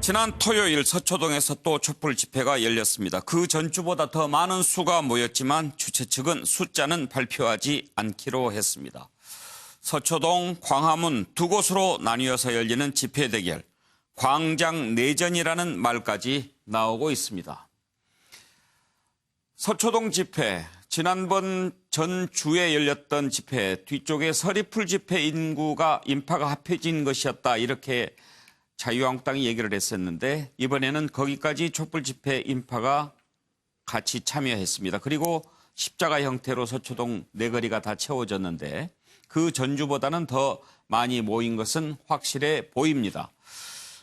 지난 토요일 서초동에서 또 촛불 집회가 열렸습니다. 그 전주보다 더 많은 수가 모였지만 주최 측은 숫자는 발표하지 않기로 했습니다. 서초동, 광화문 두 곳으로 나뉘어서 열리는 집회 대결, 광장 내전이라는 말까지 나오고 있습니다. 서초동 집회, 지난번 전주에 열렸던 집회, 뒤쪽에 서리풀 집회 인파가 합해진 것이었다, 이렇게 자유한국당이 얘기를 했었는데 이번에는 거기까지 촛불 집회 인파가 같이 참여했습니다. 그리고 십자가 형태로 서초동 내거리가 다 채워졌는데 그 전주보다는 더 많이 모인 것은 확실해 보입니다.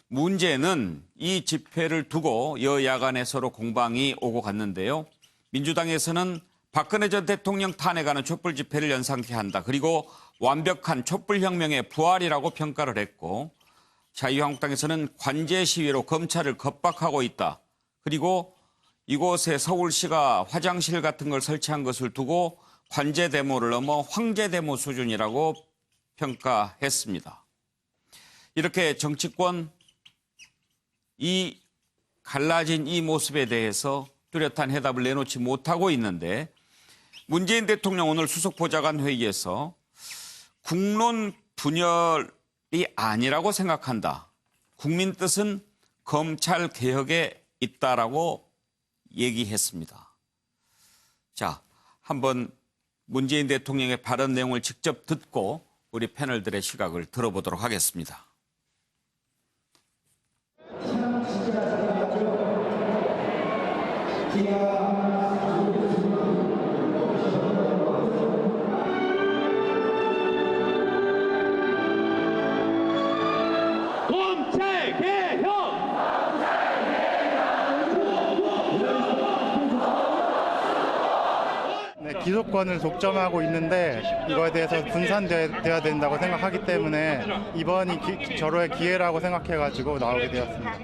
문제는 이 집회를 두고 여야 간에 서로 공방이 오고 갔는데요. 민주당에서는 박근혜 전 대통령 탄핵하는 촛불 집회를 연상케 한다. 그리고 완벽한 촛불혁명의 부활이라고 평가를 했고, 자유한국당에서는 관제 시위로 검찰을 겁박하고 있다. 그리고 이곳에 서울시가 화장실 같은 걸 설치한 것을 두고 관제 데모를 넘어 황제 데모 수준이라고 평가했습니다. 이렇게 정치권 이 갈라진 이 모습에 대해서 뚜렷한 해답을 내놓지 못하고 있는데, 문재인 대통령 오늘 수석보좌관 회의에서 국론 분열이 아니라고 생각한다. 국민 뜻은 검찰 개혁에 있다라고 얘기했습니다. 자, 한번 문재인 대통령의 발언 내용을 직접 듣고 우리 패널들의 시각을 들어보도록 하겠습니다. 기소권을 독점하고 있는데 이거에 대해서 분산돼야 된다고 생각하기 때문에 이번이 절호의 기회라고 생각해가지고 나오게 되었습니다.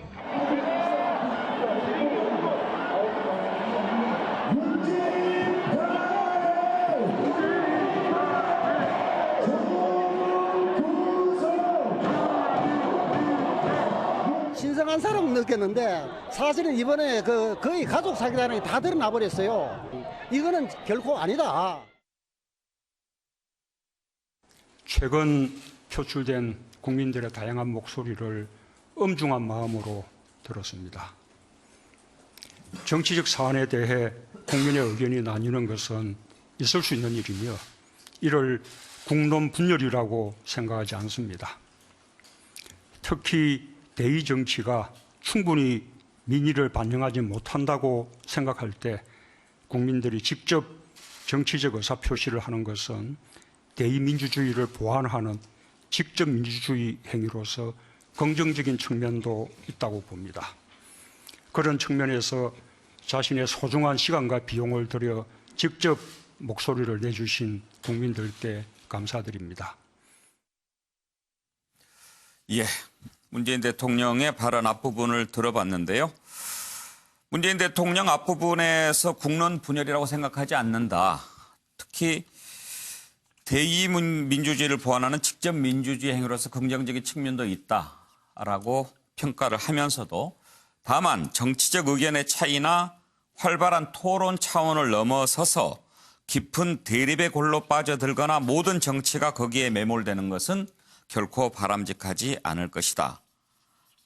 신성한 사람은 느꼈는데 사실은 이번에 거의 가족 사기라는 게 다 드러나 버렸어요. 이거는 결코 아니다. 최근 표출된 국민들의 다양한 목소리를 엄중한 마음으로 들었습니다. 정치적 사안에 대해 국민의 의견이 나뉘는 것은 있을 수 있는 일이며 이를 국론 분열이라고 생각하지 않습니다. 특히 대의 정치가 충분히 민의를 반영하지 못한다고 생각할 때 국민들이 직접 정치적 의사표시를 하는 것은 대의민주주의를 보완하는 직접 민주주의 행위로서 긍정적인 측면도 있다고 봅니다. 그런 측면에서 자신의 소중한 시간과 비용을 들여 직접 목소리를 내주신 국민들께 감사드립니다. 예, 문재인 대통령의 발언 앞부분을 들어봤는데요. 문재인 대통령 앞부분에서 국론 분열이라고 생각하지 않는다. 특히 대의민주주의를 보완하는 직접 민주주의 행위로서 긍정적인 측면도 있다라고 평가를 하면서도, 다만 정치적 의견의 차이나 활발한 토론 차원을 넘어서서 깊은 대립의 골로 빠져들거나 모든 정치가 거기에 매몰되는 것은 결코 바람직하지 않을 것이다.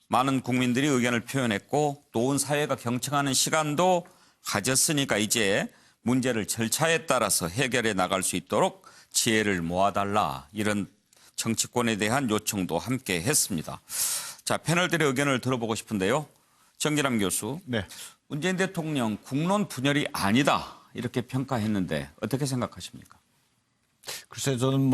많은 국민들이 의견을 표현했고 또 온 사회가 경청하는 시간도 가졌으니까 이제 문제를 절차에 따라서 해결해 나갈 수 있도록 지혜를 모아달라, 이런 정치권에 대한 요청도 함께 했습니다. 자, 패널들의 의견을 들어보고 싶은데요. 정기남 교수, 네. 문재인 대통령 국론 분열이 아니다 이렇게 평가했는데 어떻게 생각하십니까? 글쎄, 저는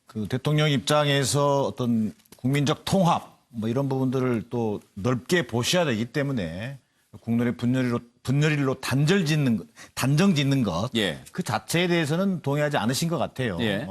그 대통령 입장에서 어떤 국민적 통합 이런 부분들을 또 넓게 보셔야 되기 때문에 국론의 분열일로 단정 짓는 것, 예. 그 자체에 대해서는 동의하지 않으신 것 같아요. 예.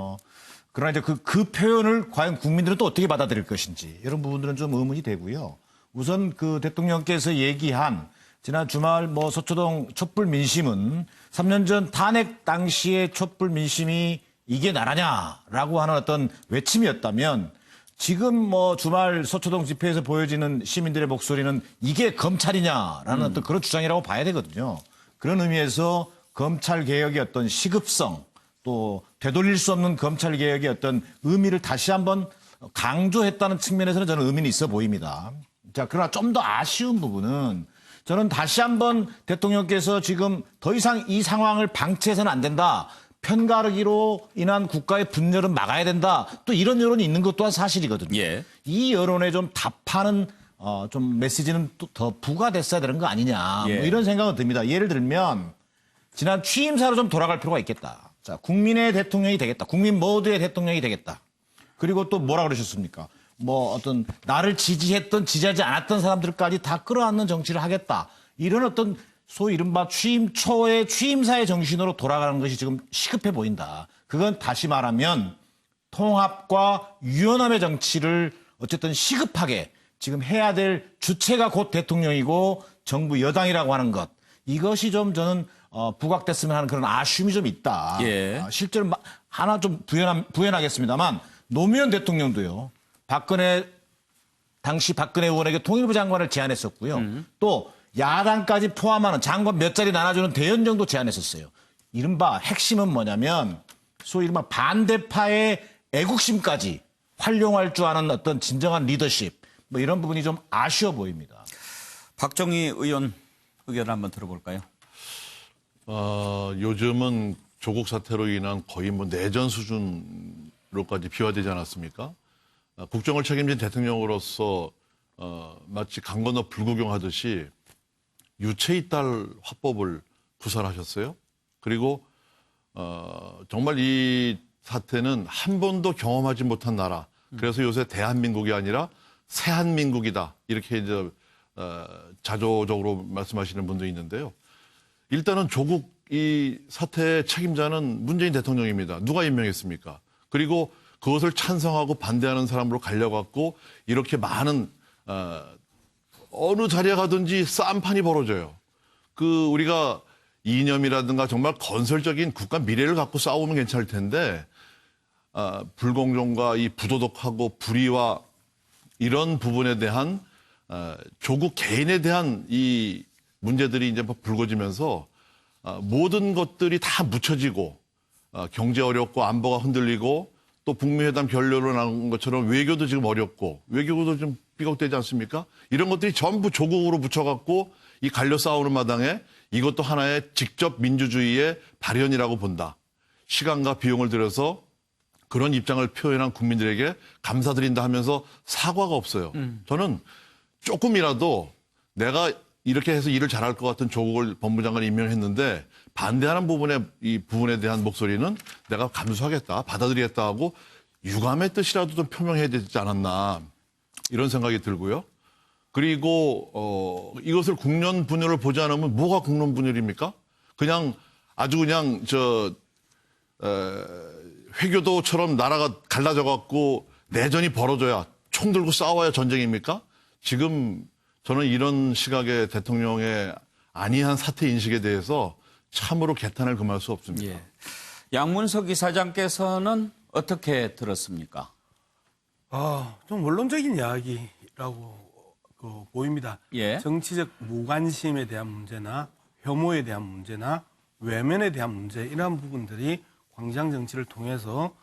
그러나 이제 그 표현을 과연 국민들은 또 어떻게 받아들일 것인지 이런 부분들은 좀 의문이 되고요. 우선 그 대통령께서 얘기한 지난 주말 서초동 촛불 민심은 3년 전 탄핵 당시의 촛불 민심이 이게 나라냐라고 하는 어떤 외침이었다면 지금 뭐 주말 서초동 집회에서 보여지는 시민들의 목소리는 이게 검찰이냐라는 어떤 그런 주장이라고 봐야 되거든요. 그런 의미에서 검찰 개혁의 어떤 시급성 또 되돌릴 수 없는 검찰 개혁의 어떤 의미를 다시 한번 강조했다는 측면에서는 저는 의미는 있어 보입니다. 자, 그러나 좀 더 아쉬운 부분은 저는 다시 한번 대통령께서 지금 더 이상 이 상황을 방치해서는 안 된다. 편가르기로 인한 국가의 분열은 막아야 된다. 또 이런 여론이 있는 것 또한 사실이거든요. 예. 이 여론에 좀 답하는 좀 메시지는 또 더 부과됐어야 되는 거 아니냐. 예. 뭐 이런 생각은 듭니다. 예를 들면 지난 취임사로 좀 돌아갈 필요가 있겠다. 자, 국민의 대통령이 되겠다. 국민 모두의 대통령이 되겠다. 그리고 또 뭐라 그러셨습니까? 뭐 어떤 나를 지지했던 지지하지 않았던 사람들까지 다 끌어안는 정치를 하겠다. 이런 어떤 소위 이른바 취임 초의 취임사의 정신으로 돌아가는 것이 지금 시급해 보인다. 그건 다시 말하면 통합과 유연함의 정치를 어쨌든 시급하게 지금 해야 될 주체가 곧 대통령이고 정부 여당이라고 하는 것. 이것이 좀 저는 부각됐으면 하는 그런 아쉬움이 좀 있다. 예. 실제로 하나 좀 부연하겠습니다만 노무현 대통령도요. 당시 박근혜 의원에게 통일부 장관을 제안했었고요. 또 야당까지 포함하는 장관 몇 자리 나눠주는 대연정도 제안했었어요. 이른바 핵심은 뭐냐면 소위 이른바 반대파의 애국심까지 활용할 줄 아는 어떤 진정한 리더십 뭐 이런 부분이 좀 아쉬워 보입니다. 박정희 의원 의견을 한번 들어볼까요? 요즘은 조국 사태로 인한 거의 뭐 내전 수준으로까지 비화되지 않았습니까? 국정을 책임진 대통령으로서 마치 강 건너 불구경하듯이 유체이탈 화법을 구사하셨어요. 그리고 정말 이 사태는 한 번도 경험하지 못한 나라. 그래서 요새 대한민국이 아니라 새한민국이다. 이렇게 이제 자조적으로 말씀하시는 분도 있는데요. 일단은 조국 이 사태의 책임자는 문재인 대통령입니다. 누가 임명했습니까? 그리고 그것을 찬성하고 반대하는 사람으로 갈려갖고 이렇게 많은 어느 자리에 가든지 쌈판이 벌어져요. 우리가 이념이라든가 정말 건설적인 국가 미래를 갖고 싸우면 괜찮을 텐데 불공정과 이 부도덕하고 불의와 이런 부분에 대한 조국 개인에 대한 이 문제들이 이제 불거지면서 모든 것들이 다 묻혀지고 경제 어렵고 안보가 흔들리고 또 북미 회담 결렬로 나온 것처럼 외교도 지금 어렵고 외교도 좀 삐걱대지 않습니까? 이런 것들이 전부 조국으로 묻혀갖고 이 갈려 싸우는 마당에 이것도 하나의 직접 민주주의의 발현이라고 본다. 시간과 비용을 들여서 그런 입장을 표현한 국민들에게 감사드린다 하면서 사과가 없어요. 저는 조금이라도 내가 이렇게 해서 일을 잘할 것 같은 조국을 법무장관 임명했는데 반대하는 이 부분에 대한 목소리는 내가 감수하겠다, 받아들이겠다 하고 유감의 뜻이라도 좀 표명해야 되지 않았나 이런 생각이 들고요. 그리고 이것을 국론 분열을 보지 않으면 뭐가 국론 분열입니까? 그냥 아주 그냥 회교도처럼 나라가 갈라져 갖고 내전이 벌어져야 총 들고 싸워야 전쟁입니까? 지금 저는 이런 시각의 대통령의 아니한 사태 인식에 대해서 참으로 개탄을 금할 수 없습니다. 예. 양문석 이사장께서는 어떻게 들었습니까? 좀 원론적인 이야기라고 보입니다. 예. 정치적 무관심에 대한 문제나 혐오에 대한 문제나 외면에 대한 문제 이러한 부분들이 광장 정치를 통해서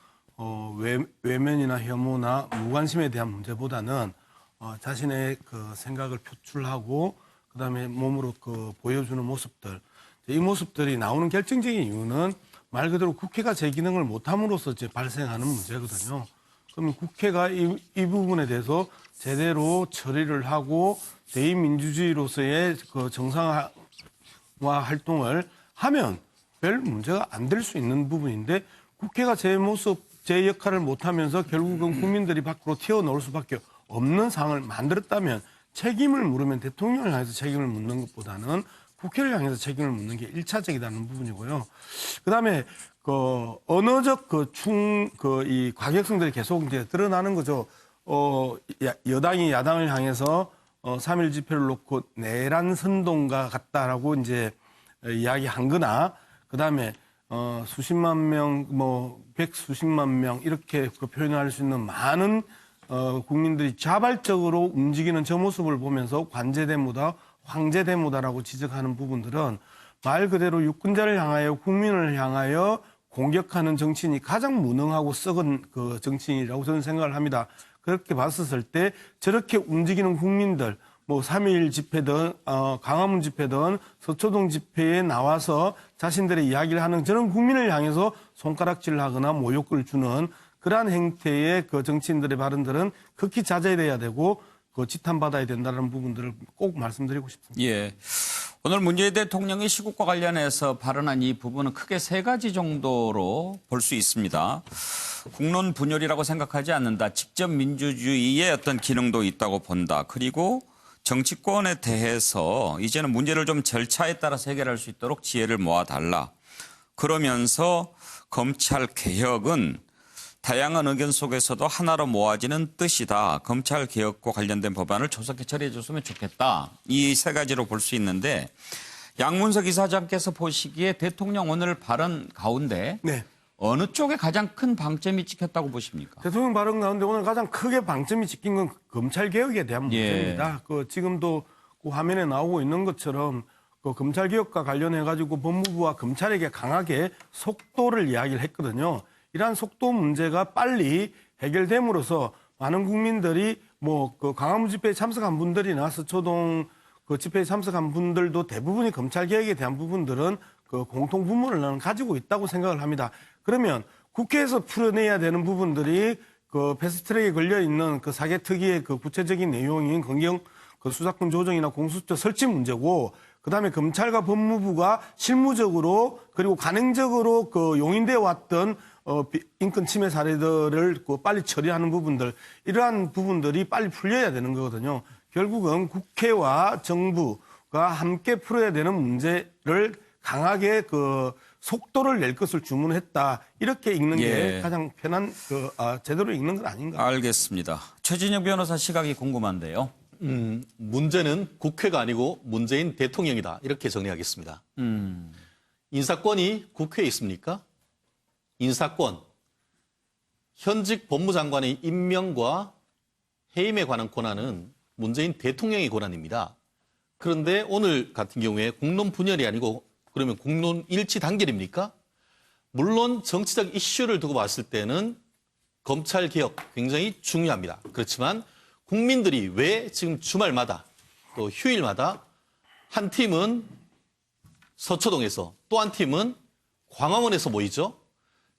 외면이나 혐오나 무관심에 대한 문제보다는 자신의 그 생각을 표출하고 그다음에 몸으로 보여주는 모습들 이 모습들이 나오는 결정적인 이유는 말 그대로 국회가 제 기능을 못함으로써 이제 발생하는 문제거든요. 그러면 국회가 이 부분에 대해서 제대로 처리를 하고 대의민주주의로서의 그 정상화 활동을 하면 별 문제가 안 될 수 있는 부분인데 국회가 제 역할을 못하면서 결국은 국민들이 밖으로 튀어나올 수밖에 없는 상황을 만들었다면 책임을 물으면 대통령을 향해서 책임을 묻는 것보다는 국회를 향해서 책임을 묻는 게 일차적이라는 부분이고요. 그다음에 언어적 이 과격성들이 계속 이제 드러나는 거죠. 여당이 야당을 향해서 3.1 집회를 놓고 내란 선동과 같다라고 이제 이야기한 거나 그다음에 수십만 명, 백수십만 명 이렇게 표현할 수 있는 많은 국민들이 자발적으로 움직이는 저 모습을 보면서 관제대무다, 황제대무다라고 지적하는 부분들은 말 그대로 유권자를 향하여 국민을 향하여 공격하는 정치인이 가장 무능하고 썩은 그 정치인이라고 저는 생각을 합니다. 그렇게 봤었을 때 저렇게 움직이는 국민들, 뭐 3.1 집회든 광화문 집회든 서초동 집회에 나와서 자신들의 이야기를 하는 저런 국민을 향해서 손가락질을 하거나 모욕을 주는 그러한 행태의 그 정치인들의 발언들은 극히 자제돼야 되고 그 지탄받아야 된다는 부분들을 꼭 말씀드리고 싶습니다. 예. 오늘 문재인 대통령이 시국과 관련해서 발언한 이 부분은 크게 세 가지 정도로 볼 수 있습니다. 국론 분열이라고 생각하지 않는다. 직접 민주주의의 어떤 기능도 있다고 본다. 그리고 정치권에 대해서 이제는 문제를 좀 절차에 따라서 해결할 수 있도록 지혜를 모아달라. 그러면서 검찰 개혁은 다양한 의견 속에서도 하나로 모아지는 뜻이다. 검찰 개혁과 관련된 법안을 조속히 처리해 줬으면 좋겠다. 이 세 가지로 볼 수 있는데 양문석 이사장께서 보시기에 대통령 오늘 발언 가운데 네. 어느 쪽에 가장 큰 방점이 찍혔다고 보십니까? 대통령 발언 가운데 오늘 가장 크게 방점이 찍힌 건 검찰 개혁에 대한 문제입니다. 그 지금도 그 화면에 나오고 있는 것처럼 그 검찰 개혁과 관련해 가지고 법무부와 검찰에게 강하게 속도를 이야기를 했거든요. 이러한 속도 문제가 빨리 해결됨으로써 많은 국민들이 뭐 그 광화문 집회에 참석한 분들이나 서초동 그 집회에 참석한 분들도 대부분이 검찰 개혁에 대한 부분들은 그 공통 분모를 나는 가지고 있다고 생각을 합니다. 그러면 국회에서 풀어내야 되는 부분들이 그 패스트트랙에 걸려 있는 그 사개특위의 그 구체적인 내용인 검경 그 수사권 조정이나 공수처 설치 문제고, 그다음에 검찰과 법무부가 실무적으로 그리고 간행적으로 그 용인돼 왔던 인권 침해 사례들을 그 빨리 처리하는 부분들, 이러한 부분들이 빨리 풀려야 되는 거거든요. 결국은 국회와 정부가 함께 풀어야 되는 문제를 강하게 그 속도를 낼 것을 주문했다. 이렇게 읽는 게 가장 편한 제대로 읽는 건 아닌가. 알겠습니다. 최진영 변호사 시각이 궁금한데요. 문제는 국회가 아니고 문재인 대통령이다. 이렇게 정리하겠습니다. 인사권이 국회에 있습니까? 인사권, 현직 법무장관의 임명과 해임에 관한 권한은 문재인 대통령의 권한입니다. 그런데 오늘 같은 경우에 국론 분열이 아니고 그러면 국론 일치 단결입니까? 물론 정치적 이슈를 두고 봤을 때는 검찰 개혁 굉장히 중요합니다. 그렇지만 국민들이 왜 지금 주말마다 또 휴일마다 한 팀은 서초동에서 또 한 팀은 광화문에서 모이죠?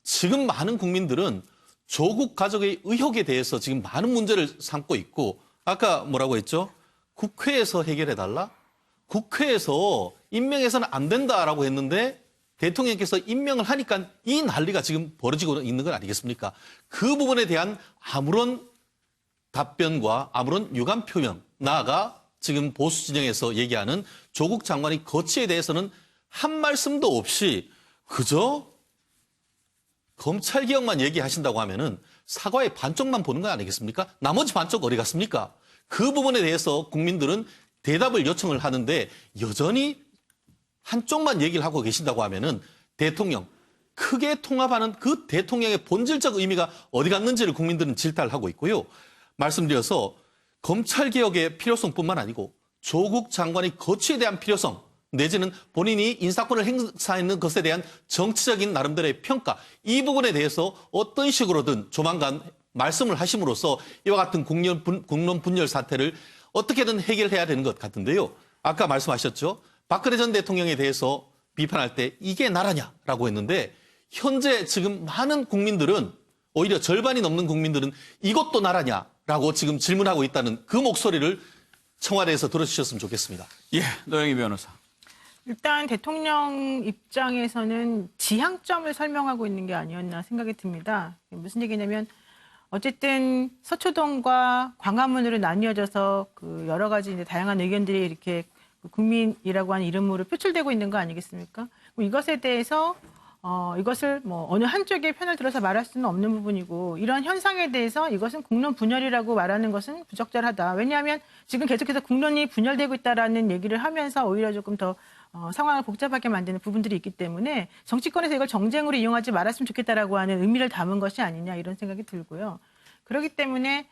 지금 많은 국민들은 조국 가족의 의혹에 대해서 지금 많은 문제를 삼고 있고, 아까 뭐라고 했죠? 국회에서 해결해달라? 국회에서 임명해서는 안 된다라고 했는데 대통령께서 임명을 하니까 이 난리가 지금 벌어지고 있는 건 아니겠습니까? 그 부분에 대한 아무런 답변과 아무런 유감 표명, 나아가 지금 보수 진영에서 얘기하는 조국 장관의 거취에 대해서는 한 말씀도 없이 그저 검찰 개혁만 얘기하신다고 하면은 사과의 반쪽만 보는 거 아니겠습니까? 나머지 반쪽 어디 갔습니까? 그 부분에 대해서 국민들은 대답을 요청을 하는데 여전히 한쪽만 얘기를 하고 계신다고 하면은 대통령, 크게 통합하는 그 대통령의 본질적 의미가 어디 갔는지를 국민들은 질타를 하고 있고요. 말씀드려서 검찰 개혁의 필요성뿐만 아니고 조국 장관의 거취에 대한 필요성, 내지는 본인이 인사권을 행사하는 것에 대한 정치적인 나름대로의 평가, 이 부분에 대해서 어떤 식으로든 조만간 말씀을 하심으로써 이와 같은 국론 분열 사태를 어떻게든 해결해야 되는 것 같은데요. 아까 말씀하셨죠. 박근혜 전 대통령에 대해서 비판할 때 이게 나라냐라고 했는데 현재 지금 많은 국민들은 오히려 절반이 넘는 국민들은 이것도 나라냐라고 지금 질문하고 있다는 그 목소리를 청와대에서 들어주셨으면 좋겠습니다. 예, 노영희 변호사. 일단 대통령 입장에서는 지향점을 설명하고 있는 게 아니었나 생각이 듭니다. 무슨 얘기냐면 어쨌든 서초동과 광화문으로 나뉘어져서 그 여러 가지 이제 다양한 의견들이 이렇게 국민이라고 하는 이름으로 표출되고 있는 거 아니겠습니까? 이것에 대해서 이것을 뭐 어느 한쪽의 편을 들어서 말할 수는 없는 부분이고, 이런 현상에 대해서 이것은 국론 분열이라고 말하는 것은 부적절하다. 왜냐하면 지금 계속해서 국론이 분열되고 있다라는 얘기를 하면서 오히려 조금 더 상황을 복잡하게 만드는 부분들이 있기 때문에 정치권에서 이걸 정쟁으로 이용하지 말았으면 좋겠다라고 하는 의미를 담은 것이 아니냐, 이런 생각이 들고요. 그렇기 때문에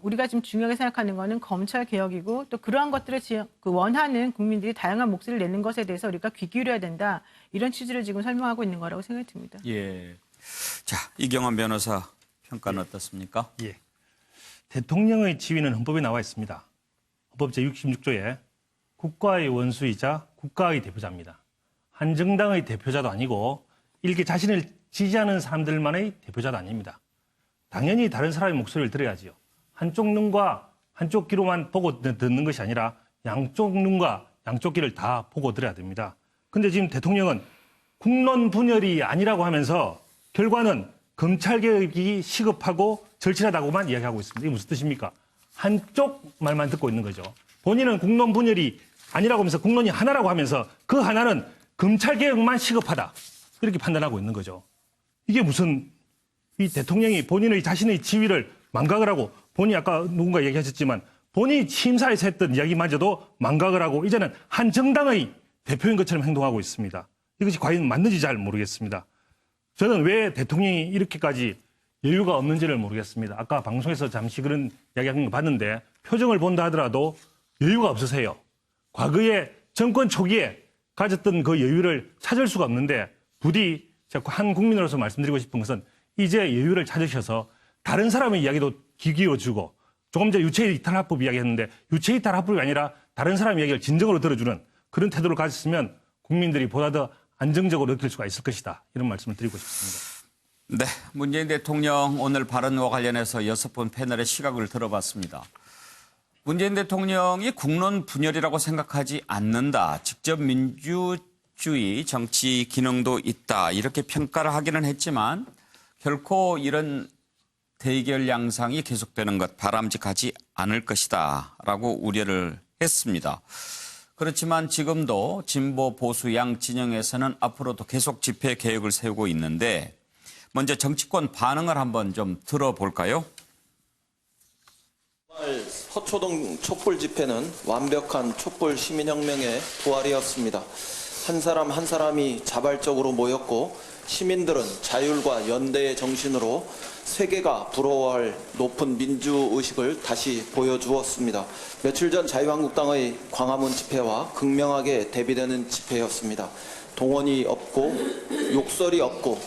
우리가 지금 중요하게 생각하는 거는 검찰 개혁이고 또 그러한 것들을 원하는 국민들이 다양한 목소리를 내는 것에 대해서 우리가 귀 기울여야 된다. 이런 취지를 지금 설명하고 있는 거라고 생각이 듭니다. 예. 자, 이경환 변호사 평가는 어떻습니까? 예. 대통령의 지위는 헌법에 나와 있습니다. 헌법 제66조에 국가의 원수이자 국가의 대표자입니다. 한 정당의 대표자도 아니고 일개 자신을 지지하는 사람들만의 대표자도 아닙니다. 당연히 다른 사람의 목소리를 들어야지요. 한쪽 눈과 한쪽 귀로만 보고 듣는 것이 아니라 양쪽 눈과 양쪽 귀를 다 보고 들어야 됩니다. 근데 지금 대통령은 국론 분열이 아니라고 하면서 결과는 검찰개혁이 시급하고 절실하다고만 이야기하고 있습니다. 이게 무슨 뜻입니까? 한쪽 말만 듣고 있는 거죠. 본인은 국론 분열이 아니라고 하면서 국론이 하나라고 하면서 그 하나는 검찰개혁만 시급하다. 이렇게 판단하고 있는 거죠. 이게 무슨 이 대통령이 본인의 자신의 지위를 망각을 하고 본인이 아까 누군가 얘기하셨지만 본인이 취임사에서 했던 이야기마저도 망각을 하고 이제는 한 정당의 대표인 것처럼 행동하고 있습니다. 이것이 과연 맞는지 잘 모르겠습니다. 저는 왜 대통령이 이렇게까지 여유가 없는지를 모르겠습니다. 아까 방송에서 잠시 그런 이야기한 거 봤는데 표정을 본다 하더라도 여유가 없으세요. 과거에 정권 초기에 가졌던 그 여유를 찾을 수가 없는데 부디 제가 한 국민으로서 말씀드리고 싶은 것은 이제 여유를 찾으셔서 다른 사람의 이야기도 귀 기울여주고 조금 전에 유체이탈합법 이야기했는데 유체이탈합법이 아니라 다른 사람의 이야기를 진정으로 들어주는 그런 태도를 가졌으면 국민들이 보다 더 안정적으로 느낄 수가 있을 것이다. 이런 말씀을 드리고 싶습니다. 네, 문재인 대통령 오늘 발언과 관련해서 6분 패널의 시각을 들어봤습니다. 문재인 대통령이 국론 분열이라고 생각하지 않는다. 직접 민주주의 정치 기능도 있다. 이렇게 평가를 하기는 했지만 결코 이런 대결 양상이 계속되는 것 바람직하지 않을 것이다. 라고 우려를 했습니다. 그렇지만 지금도 진보 보수 양 진영에서는 앞으로도 계속 집회 계획을 세우고 있는데 먼저 정치권 반응을 한번 좀 들어볼까요? 서초동 촛불 집회는 완벽한 촛불 시민혁명의 부활이었습니다. 한 사람 한 사람이 자발적으로 모였고 시민들은 자율과 연대의 정신으로 세계가 부러워할 높은 민주의식을 다시 보여주었습니다. 며칠 전 자유한국당의 광화문 집회와 극명하게 대비되는 집회였습니다. 동원이 없고 욕설이 없고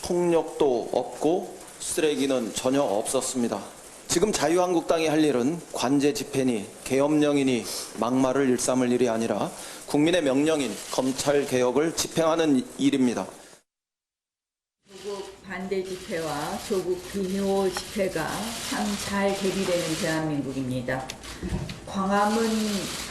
폭력도 없고 쓰레기는 전혀 없었습니다. 지금 자유한국당이 할 일은 관제 집회니 계엄령이니 막말을 일삼을 일이 아니라 국민의 명령인 검찰개혁을 집행하는 일입니다. 조국 반대 집회와 조국 비호 집회가 참 잘 대비되는 대한민국입니다. 광화문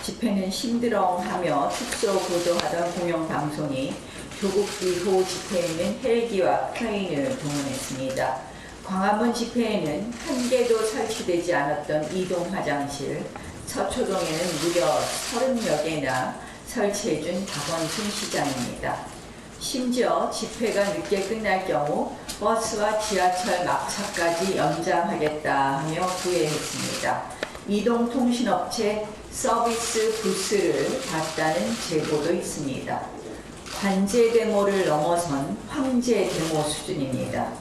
집회는 심드렁하며 축소 보도하던 공영방송이 조국 비호 집회에는 헬기와 크레인을 동원했습니다. 광화문 집회에는 한 개도 설치되지 않았던 이동 화장실, 서초동에는 무려 30여 개나 설치해준 박원순 시장입니다. 심지어 집회가 늦게 끝날 경우 버스와 지하철 막차까지 연장하겠다 하며 구애했습니다. 이동통신업체 서비스 부스를 봤다는 제보도 있습니다. 관제 데모를 넘어선 황제 데모 수준입니다.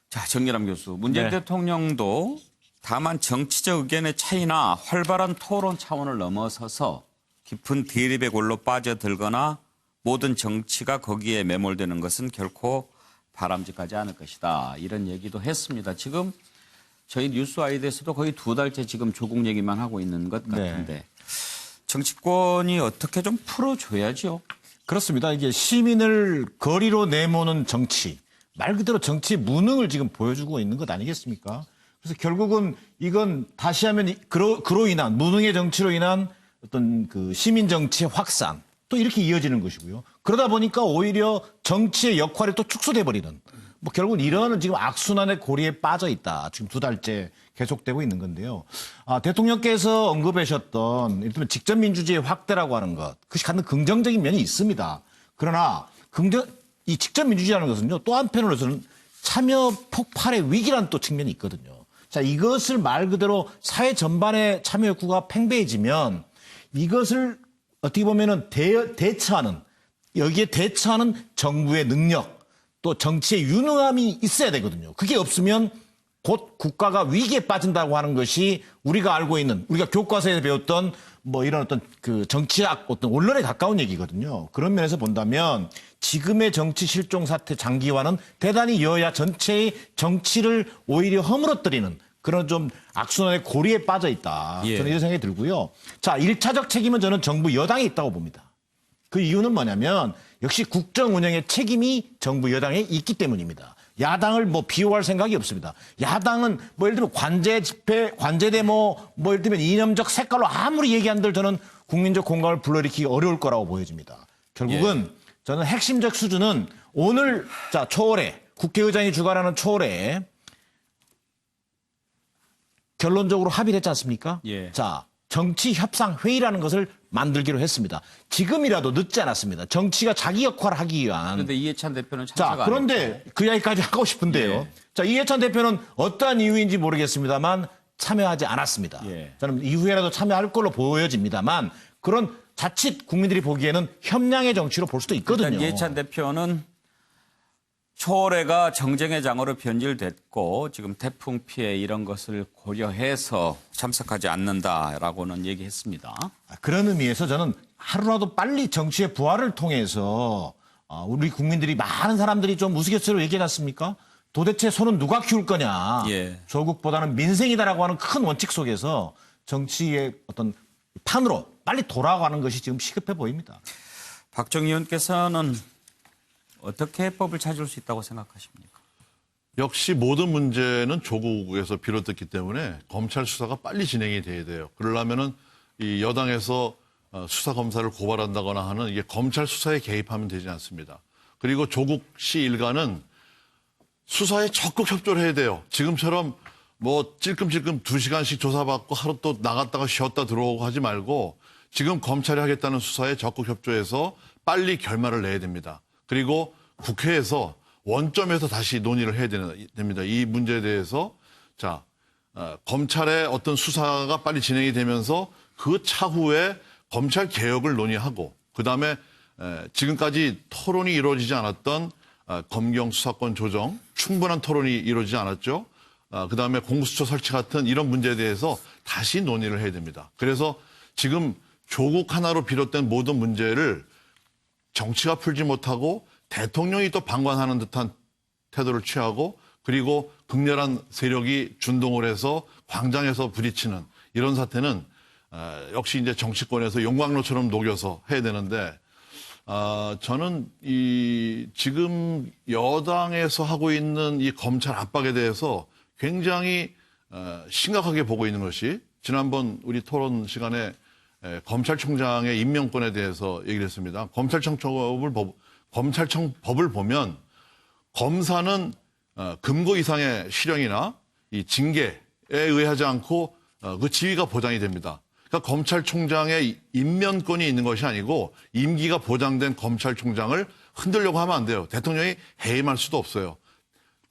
자, 정렬함 교수. 문재인 네. 대통령도 다만 정치적 의견의 차이나 활발한 토론 차원을 넘어서서 깊은 대립의 골로 빠져들거나 모든 정치가 거기에 매몰되는 것은 결코 바람직하지 않을 것이다. 이런 얘기도 했습니다. 지금 저희 뉴스아이드에서도 거의 2달째 지금 조국 얘기만 하고 있는 것 같은데 네. 정치권이 어떻게 좀 풀어줘야죠. 그렇습니다. 이게 시민을 거리로 내모는 정치, 말 그대로 정치 무능을 지금 보여주고 있는 것 아니겠습니까? 그래서 결국은 이건 다시 하면 그로 인한 무능의 정치로 인한 어떤 그 시민 정치의 확산 또 이렇게 이어지는 것이고요. 그러다 보니까 오히려 정치의 역할이 또 축소돼 버리는 뭐 결국은 이런 지금 악순환의 고리에 빠져 있다. 지금 2달째 계속되고 있는 건데요. 대통령께서 언급하셨던 이를테면 직접 민주주의 확대라고 하는 것, 그것이 갖는 긍정적인 면이 있습니다. 그러나 이 직접 민주주의라는 것은요, 또 한편으로서는 참여 폭발의 위기라는 또 측면이 있거든요. 자, 이것을 말 그대로 사회 전반의 참여 욕구가 팽배해지면 이것을 어떻게 보면은 대처하는, 여기에 대처하는 정부의 능력, 또 정치의 유능함이 있어야 되거든요. 그게 없으면 곧 국가가 위기에 빠진다고 하는 것이 우리가 알고 있는, 우리가 교과서에서 배웠던 뭐 이런 어떤 그 정치학, 어떤 원론에 가까운 얘기거든요. 그런 면에서 본다면 지금의 정치 실종 사태 장기화는 대단히 여야 전체의 정치를 오히려 허물어뜨리는 그런 좀 악순환의 고리에 빠져 있다. 예. 저는 이런 생각이 들고요. 자, 1차적 책임은 저는 정부 여당에 있다고 봅니다. 그 이유는 뭐냐면 역시 국정 운영의 책임이 정부 여당에 있기 때문입니다. 야당을 뭐 비호할 생각이 없습니다. 야당은 뭐 예를 들면 관제 집회, 관제 데모, 뭐 예를 들면 이념적 색깔로 아무리 얘기한들 저는 국민적 공감을 불러일으키기 어려울 거라고 보여집니다. 결국은 저는 핵심적 수준은 오늘 자 초월에 국회의장이 주관하는 초월에 결론적으로 합의를 했지 않습니까? 예. 자, 정치 협상 회의라는 것을 만들기로 했습니다. 지금이라도 늦지 않았습니다. 정치가 자기 역할을 하기 위한. 그런데 이해찬 대표는 참석 자, 안 그런데 그 이야기까지 하고 싶은데요. 예. 자, 이해찬 대표는 어떠한 이유인지 모르겠습니다만 참여하지 않았습니다. 예. 저는 이후에라도 참여할 걸로 보여집니다만 그런 자칫 국민들이 보기에는 협량의 정치로 볼 수도 있거든요. 일단 이해찬 대표는 초월회가 정쟁의 장으로 변질됐고 지금 태풍 피해 이런 것을 고려해서 참석하지 않는다라고는 얘기했습니다. 그런 의미에서 저는 하루라도 빨리 정치의 부활을 통해서 우리 국민들이 많은 사람들이 좀 우스갯소리로 얘기하지 않습니까? 도대체 소는 누가 키울 거냐. 예. 조국보다는 민생이다라고 하는 큰 원칙 속에서 정치의 어떤 판으로 빨리 돌아가는 것이 지금 시급해 보입니다. 박정희 의원께서는 어떻게 해법을 찾을 수 있다고 생각하십니까? 역시 모든 문제는 조국에서 비롯됐기 때문에 검찰 수사가 빨리 진행이 돼야 돼요. 그러려면은 이 여당에서 수사 검사를 고발한다거나 하는 이게 검찰 수사에 개입하면 되지 않습니다. 그리고 조국 씨 일가는 수사에 적극 협조를 해야 돼요. 지금처럼 뭐 찔끔찔끔 2시간씩 조사받고 하루 또 나갔다가 쉬었다 들어오고 하지 말고 지금 검찰이 하겠다는 수사에 적극 협조해서 빨리 결말을 내야 됩니다. 그리고 국회에서 원점에서 다시 논의를 해야 됩니다. 이 문제에 대해서 자 검찰의 어떤 수사가 빨리 진행이 되면서 그 차후에 검찰 개혁을 논의하고 그다음에 지금까지 토론이 이루어지지 않았던 검경 수사권 조정 충분한 토론이 이루어지지 않았죠. 그다음에 공수처 설치 같은 이런 문제에 대해서 다시 논의를 해야 됩니다. 그래서 지금 조국 하나로 비롯된 모든 문제를 정치가 풀지 못하고 대통령이 또 방관하는 듯한 태도를 취하고 그리고 극렬한 세력이 준동을 해서 광장에서 부딪히는 이런 사태는 역시 이제 정치권에서 용광로처럼 녹여서 해야 되는데 저는 이 지금 여당에서 하고 있는 이 검찰 압박에 대해서 굉장히 심각하게 보고 있는 것이 지난번 우리 토론 시간에 검찰총장의 임명권에 대해서 얘기를 했습니다. 검찰청법을 보면 검사는 금고 이상의 실형이나 이 징계에 의하지 않고 그 지위가 보장이 됩니다. 그러니까 검찰총장의 임명권이 있는 것이 아니고 임기가 보장된 검찰총장을 흔들려고 하면 안 돼요. 대통령이 해임할 수도 없어요.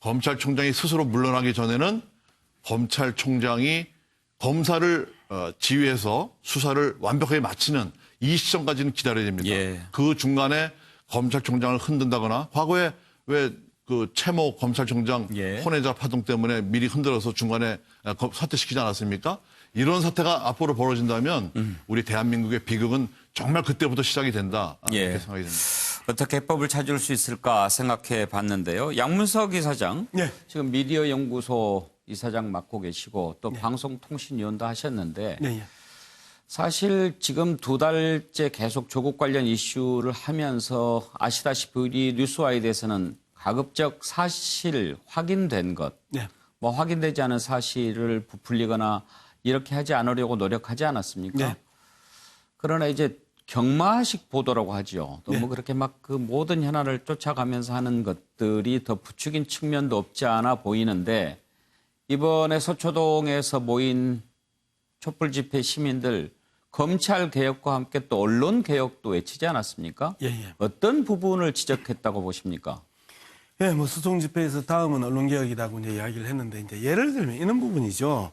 검찰총장이 스스로 물러나기 전에는 검찰총장이 검사를 지휘해서 수사를 완벽하게 마치는 이 시점까지는 기다려야 됩니다. 예. 그 중간에 검찰총장을 흔든다거나 과거에 왜 그 최모 검찰총장 혼외자 파동 때문에 미리 흔들어서 중간에 사퇴시키지 않았습니까? 이런 사태가 앞으로 벌어진다면 우리 대한민국의 비극은 정말 그때부터 시작이 된다. 이렇게 생각이 됩니다. 어떻게 해법을 찾을 수 있을까 생각해 봤는데요. 양문석 이사장, 지금 미디어 연구소 이사장 맡고 계시고 또 방송통신위원도 하셨는데 사실 지금 2달째 계속 조국 관련 이슈를 하면서 아시다시피 우리 뉴스와이드에서는 가급적 사실 확인된 것, 뭐 확인되지 않은 사실을 부풀리거나 이렇게 하지 않으려고 노력하지 않았습니까? 그러나 이제 경마식 보도라고 하죠. 또 뭐 그렇게 막 그 모든 현안을 쫓아가면서 하는 것들이 더 부추긴 측면도 없지 않아 보이는데 이번에 서초동에서 모인 촛불 집회 시민들 검찰 개혁과 함께 또 언론 개혁도 외치지 않았습니까? 어떤 부분을 지적했다고 보십니까? 뭐 수송 집회에서 다음은 언론 개혁이라고 이제 이야기를 했는데 이제 예를 들면 이런 부분이죠.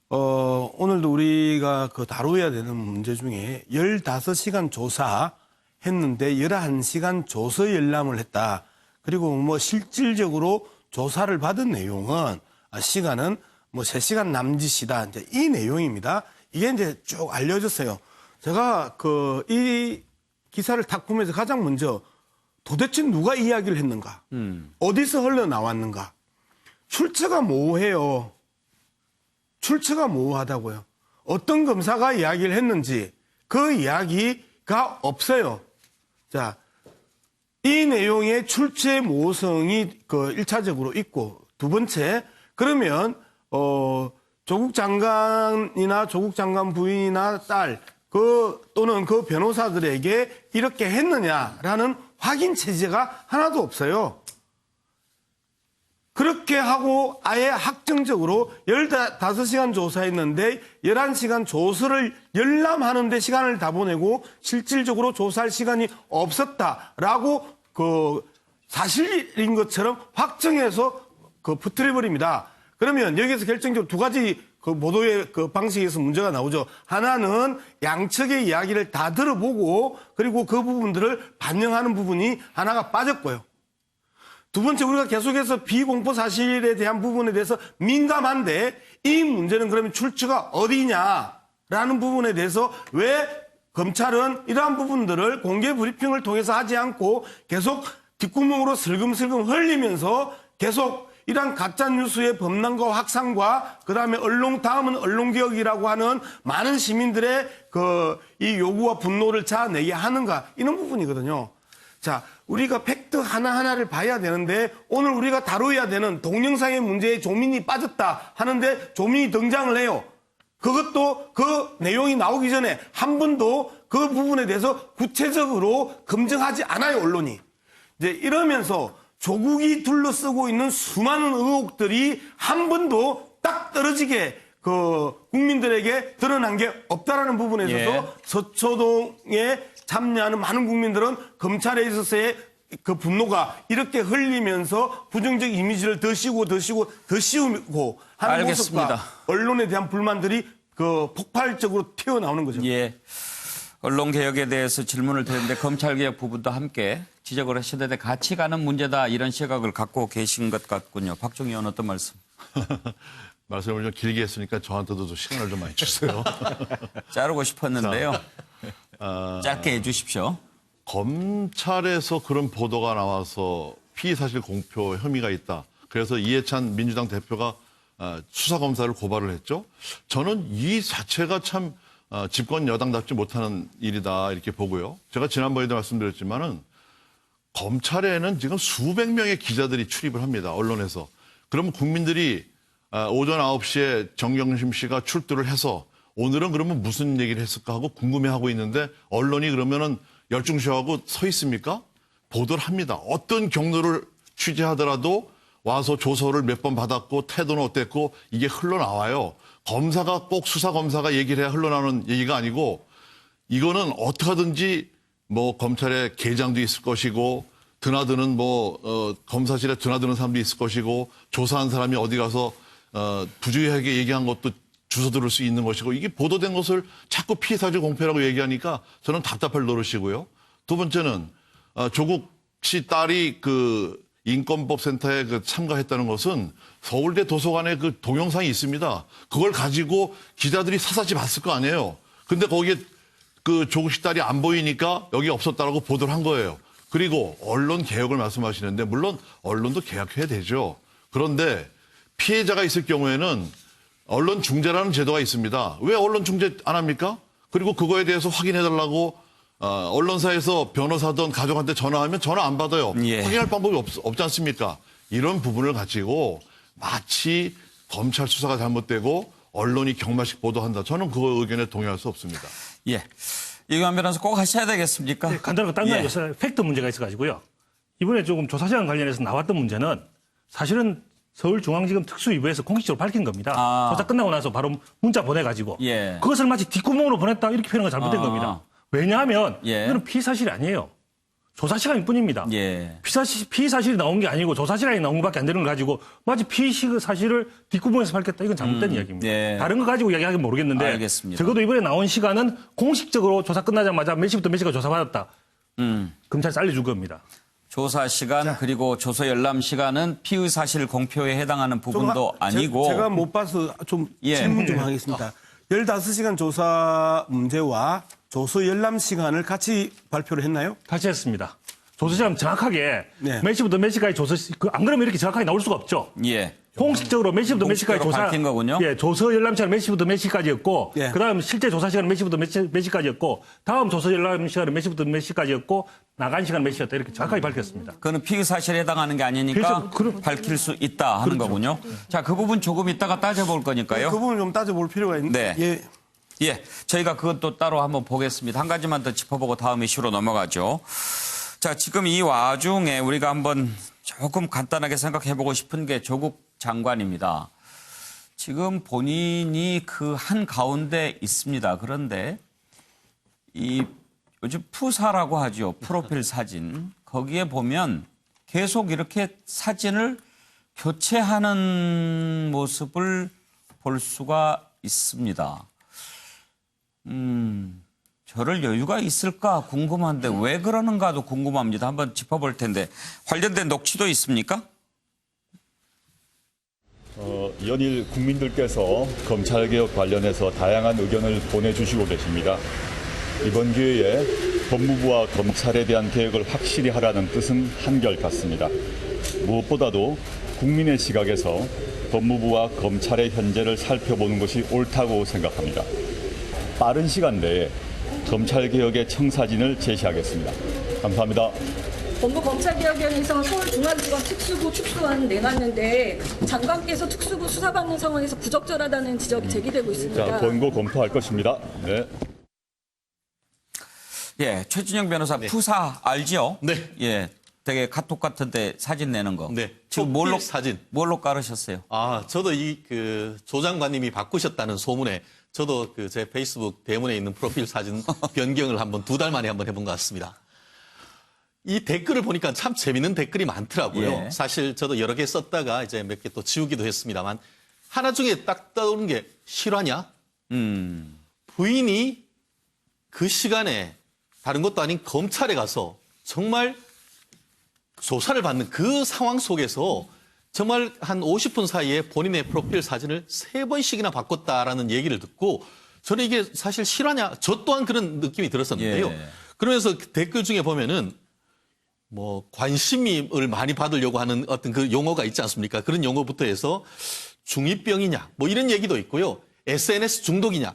오늘도 우리가 그 다루어야 되는 문제 중에 15시간 조사했는데 11시간 조서 열람을 했다. 그리고 뭐 실질적으로 조사를 받은 내용은 시간은 뭐 3시간 남짓이다. 이제 이 내용입니다. 이게 이제 쭉 알려졌어요. 제가 이 기사를 딱 보면서 가장 먼저 도대체 누가 이야기를 했는가? 어디서 흘러나왔는가? 출처가 모호해요. 출처가 모호하다고요. 어떤 검사가 이야기를 했는지 그 이야기가 없어요. 자, 이 내용의 출처의 모호성이 1차적으로 있고, 두 번째, 그러면 조국 장관이나 조국 장관 부인이나 딸 또는 그 변호사들에게 이렇게 했느냐라는 확인 체제가 하나도 없어요. 그렇게 하고 아예 확정적으로 15시간 조사했는데 11시간 조서를 열람하는데 시간을 다 보내고 실질적으로 조사할 시간이 없었다라고 사실인 것처럼 확정해서 붙들어버립니다. 그러면 여기서 결정적으로 두 가지 보도의 방식에서 문제가 나오죠. 하나는 양측의 이야기를 다 들어보고 그리고 그 부분들을 반영하는 부분이 하나가 빠졌고요. 두 번째, 우리가 계속해서 비공포 사실에 대한 부분에 대해서 민감한데 이 문제는 그러면 출처가 어디냐라는 부분에 대해서 왜 검찰은 이러한 부분들을 공개 브리핑을 통해서 하지 않고 계속 뒷구멍으로 슬금슬금 흘리면서 계속 이러한 가짜뉴스의 범람과 확산과 그다음에 다음은 언론개혁이라고 하는 많은 시민들의 이 요구와 분노를 자아내게 하는가, 이런 부분이거든요. 자, 우리가 팩트 하나하나를 봐야 되는데 오늘 우리가 다뤄야 되는 동영상의 문제에 조민이 빠졌다 하는데 조민이 등장을 해요. 그것도 그 내용이 나오기 전에 한 번도 그 부분에 대해서 구체적으로 검증하지 않아요, 언론이. 이제 이러면서 조국이 둘러쓰고 있는 수많은 의혹들이 한 번도 딱 떨어지게 국민들에게 드러난 게 없다라는 부분에 있어서 서초동에 참여하는 많은 국민들은 검찰에 있어서의 분노가 이렇게 흘리면서 부정적 이미지를 더 씌우고 하는 알겠습니다. 모습과 언론에 대한 불만들이 폭발적으로 튀어나오는 거죠. 예. 언론개혁에 대해서 질문을 드렸는데 검찰개혁 부분도 함께 지적을 하셔야 되는데 같이 가는 문제다, 이런 시각을 갖고 계신 것 같군요. 박종희 의원, 어떤 말씀? 말씀을 좀 길게 했으니까 저한테도 좀 시간을 좀 많이 주세요. 자르고 싶었는데요. 짧게 해주십시오. 검찰에서 그런 보도가 나와서 피의사실 공표 혐의가 있다. 그래서 이해찬 민주당 대표가 수사검사를 고발을 했죠. 저는 이 자체가 참 집권 여당답지 못하는 일이다, 이렇게 보고요. 제가 지난번에도 말씀드렸지만은 검찰에는 지금 수백 명의 기자들이 출입을 합니다, 언론에서. 그러면 국민들이 오전 9시에 정경심 씨가 출두를 해서 오늘은 그러면 무슨 얘기를 했을까 하고 궁금해하고 있는데 언론이 그러면은 열중시하고 서 있습니까? 보도를 합니다. 어떤 경로를 취재하더라도 와서 조서를 몇 번 받았고 태도는 어땠고 이게 흘러나와요. 검사가 꼭 수사검사가 얘기를 해야 흘러나오는 얘기가 아니고 이거는 어떻게 하든지 검찰에 계장도 있을 것이고 드나드는 검사실에 드나드는 사람도 있을 것이고 조사한 사람이 어디 가서 부주의하게 얘기한 것도 주워 들을 수 있는 것이고 이게 보도된 것을 자꾸 피의사실 공표라고 얘기하니까 저는 답답할 노릇이고요. 두 번째는 조국 씨 딸이 인권법 센터에 참가했다는 것은 서울대 도서관에 동영상이 있습니다. 그걸 가지고 기자들이 사사지 봤을 거 아니에요. 근데 거기에 조국 씨 딸이 안 보이니까 여기 없었다라고 보도를 한 거예요. 그리고 언론 개혁을 말씀하시는데 물론 언론도 개혁해야 되죠. 그런데 피해자가 있을 경우에는 언론 중재라는 제도가 있습니다. 왜 언론 중재 안 합니까? 그리고 그거에 대해서 확인해달라고 언론사에서 변호사든 가족한테 전화하면 전화 안 받아요. 확인할 방법이 없지 않습니까? 이런 부분을 가지고 마치 검찰 수사가 잘못되고 언론이 경마식 보도한다. 저는 그 의견에 동의할 수 없습니다. 예. 이광 변호사 꼭 하셔야 되겠습니까? 네, 간단하고 딴 건 요새 팩트 문제가 있어가지고요. 이번에 조금 조사 시간 관련해서 나왔던 문제는 사실은 서울중앙지검 특수위부에서 공식적으로 밝힌 겁니다. 조사 끝나고 나서 바로 문자 보내가지고 그것을 마치 뒷구멍으로 보냈다 이렇게 표현한 건 잘못된 겁니다. 왜냐하면 이거는 피의사실이 아니에요. 조사 시간일 뿐입니다. 피의사실이 나온 게 아니고 조사 시간이 나온 것밖에 안 되는 걸 가지고 마치 피의사실을 뒷구멍에서 밝혔다. 이건 잘못된 이야기입니다. 다른 거 가지고 이야기하기는 모르겠는데 알겠습니다. 적어도 이번에 나온 시간은 공식적으로 조사 끝나자마자 몇 시부터 몇 시까지 조사받았다. 검찰이 알려준 겁니다. 조사 시간 그리고 조서 열람 시간은 피의 사실 공표에 해당하는 부분도 아니고 제가 못 봐서 좀 예. 질문 좀 하겠습니다. 15시간 조사 문제와 조서 열람 시간을 같이 발표를 했나요? 같이 했습니다. 조서 시간 정확하게 네. 몇 시부터 몇 시까지 조서 안 그러면 이렇게 정확하게 나올 수가 없죠. 예. 공식적으로 몇 시부터 몇 시까지 공식적으로 조사 밝힌 거군요. 예, 조서 열람 시간 몇 시부터 몇 시까지였고 예. 그다음 실제 조사 시간은 몇 시부터 몇 시까지였고 다음 조서 열람 시간은 몇 시부터 몇 시까지였고 나간 시간은 몇 시였다 이렇게 정확하게 밝혔습니다. 그거는 피의 사실에 해당하는 게 아니니까 그래서 밝힐 수 있다 하는 거군요. 자, 그 부분 조금 이따가 따져볼 거니까요. 그 부분을 좀 따져볼 필요가 있는데. 네. 예. 예, 저희가 그것도 따로 한번 보겠습니다. 한 가지만 더 짚어보고 다음 이슈로 넘어가죠. 자, 지금 이 와중에 우리가 한번 조금 간단하게 생각해보고 싶은 게 조국 장관입니다. 지금 본인이 그 한 가운데 있습니다. 그런데 이 요즘 푸사라고 하죠. 프로필 사진. 거기에 보면 계속 이렇게 사진을 교체하는 모습을 볼 수가 있습니다. 저럴 여유가 있을까 궁금한데 왜 그러는가도 궁금합니다. 한번 짚어볼 텐데 관련된 녹취도 있습니까? 연일 국민들께서 검찰개혁 관련해서 다양한 의견을 보내주시고 계십니다. 이번 기회에 법무부와 검찰에 대한 개혁을 확실히 하라는 뜻은 한결같습니다. 무엇보다도 국민의 시각에서 법무부와 검찰의 현재를 살펴보는 것이 옳다고 생각합니다. 빠른 시간 내에 검찰개혁의 청사진을 제시하겠습니다. 감사합니다. 법무 검찰개혁위원회에서 서울중앙지검 특수부 축소안 내놨는데 장관께서 특수부 수사받는 상황에서 부적절하다는 지적이 제기되고 있습니다. 자, 권고 검토할 것입니다. 네. 예, 최준영 변호사 푸사 알죠? 네. 예, 되게 카톡 같은데 사진 내는 거. 네. 지금 뭘로 사진. 뭘로 깔으셨어요? 저도 조 장관님이 바꾸셨다는 소문에 저도 제 페이스북 대문에 있는 프로필 사진 변경을 한번 2달 만에 한번 해본 것 같습니다. 이 댓글을 보니까 참 재밌는 댓글이 많더라고요. 예. 사실 저도 여러 개 썼다가 이제 몇 개 또 지우기도 했습니다만 하나 중에 딱 떠오르는 게 실화냐? 부인이 그 시간에 다른 것도 아닌 검찰에 가서 정말 조사를 받는 그 상황 속에서 정말 한 50분 사이에 본인의 프로필 사진을 3번씩이나 바꿨다라는 얘기를 듣고 저는 이게 사실 실화냐? 저 또한 그런 느낌이 들었었는데요. 예. 그러면서 그 댓글 중에 보면은 뭐 관심을 많이 받으려고 하는 어떤 그 용어가 있지 않습니까? 그런 용어부터 해서 중2병이냐 뭐 이런 얘기도 있고요. SNS 중독이냐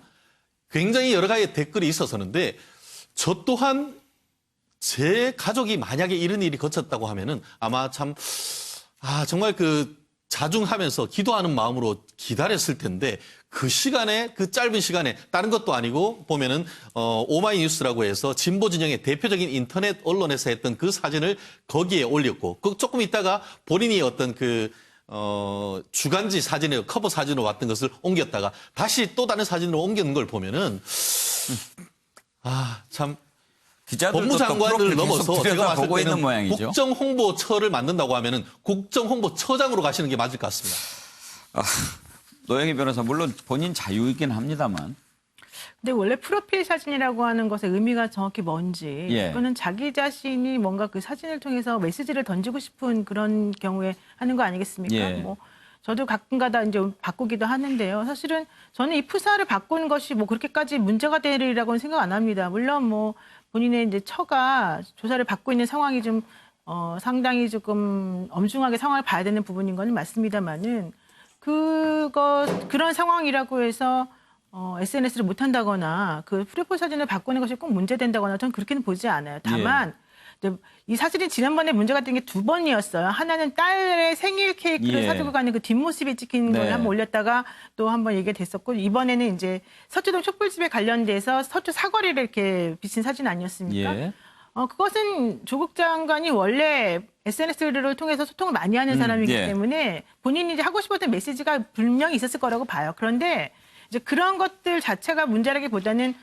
굉장히 여러 가지 댓글이 있었었는데 저 또한 제 가족이 만약에 이런 일이 거쳤다고 하면은 아마 참 정말 자중하면서 기도하는 마음으로 기다렸을 텐데 그 시간에 그 짧은 시간에 다른 것도 아니고 보면은 오마이뉴스라고 해서 진보 진영의 대표적인 인터넷 언론에서 했던 그 사진을 거기에 올렸고 조금 있다가 본인이 어떤 주간지 사진에 커버 사진으로 왔던 것을 옮겼다가 다시 또 다른 사진으로 옮기는 걸 보면은 참 법무장관을 넘어서 제가 봤을 때는 국정홍보처를 만든다고 하면은 국정홍보처장으로 가시는 게 맞을 것 같습니다. 노영희 변호사 물론 본인 자유이긴 합니다만. 근데 원래 프로필 사진이라고 하는 것의 의미가 정확히 뭔지 그거는 자기 자신이 뭔가 그 사진을 통해서 메시지를 던지고 싶은 그런 경우에 하는 거 아니겠습니까? 뭐 저도 가끔가다 이제 바꾸기도 하는데요. 사실은 저는 이 푸사를 바꾸는 것이 뭐 그렇게까지 문제가 되리라고는 생각 안 합니다. 물론 뭐 본인의 이제 처가 조사를 받고 있는 상황이 좀 상당히 조금 엄중하게 상황을 봐야 되는 부분인 건 맞습니다만은 그런 상황이라고 해서 SNS를 못 한다거나 그 프로필 사진을 바꾸는 것이 꼭 문제된다거나 저는 그렇게는 보지 않아요. 다만 이 사진이 지난번에 문제가 된 게 2번이었어요. 하나는 딸의 생일 케이크를 사주고 가는 그 뒷모습이 찍힌 걸 한번 올렸다가 또 한번 얘기가 됐었고 이번에는 이제 서초동 촛불집에 관련돼서 서초 사거리를 이렇게 비친 사진 아니었습니까? 그것은 조국 장관이 원래 SNS를 통해서 소통을 많이 하는 사람이기 때문에 본인이 이제 하고 싶었던 메시지가 분명히 있었을 거라고 봐요. 그런데 이제 그런 것들 자체가 문제라기보다는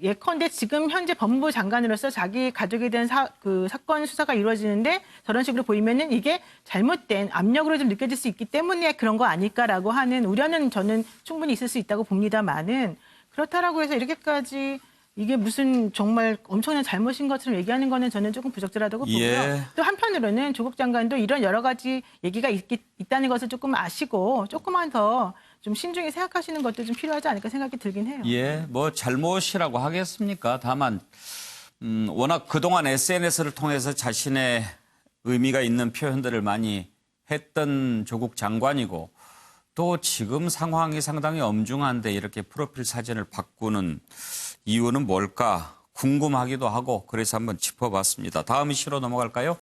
예컨대 지금 현재 법무부 장관으로서 자기 가족에 대한 사건 수사가 이루어지는데 저런 식으로 보이면은 이게 잘못된 압력으로 좀 느껴질 수 있기 때문에 그런 거 아닐까라고 하는 우려는 저는 충분히 있을 수 있다고 봅니다만은 그렇다라고 해서 이렇게까지 이게 무슨 정말 엄청난 잘못인 것처럼 얘기하는 거는 저는 조금 부적절하다고 보고요. 예. 또 한편으로는 조국 장관도 이런 여러 가지 얘기가 있다는 것을 조금 아시고 조금만 더 좀 신중히 생각하시는 것도 좀 필요하지 않을까 생각이 들긴 해요. 예, 뭐 잘못이라고 하겠습니까? 다만 워낙 그동안 SNS를 통해서 자신의 의미가 있는 표현들을 많이 했던 조국 장관이고 또 지금 상황이 상당히 엄중한데 이렇게 프로필 사진을 바꾸는 이유는 뭘까 궁금하기도 하고 그래서 한번 짚어봤습니다. 다음 이슈로 넘어갈까요?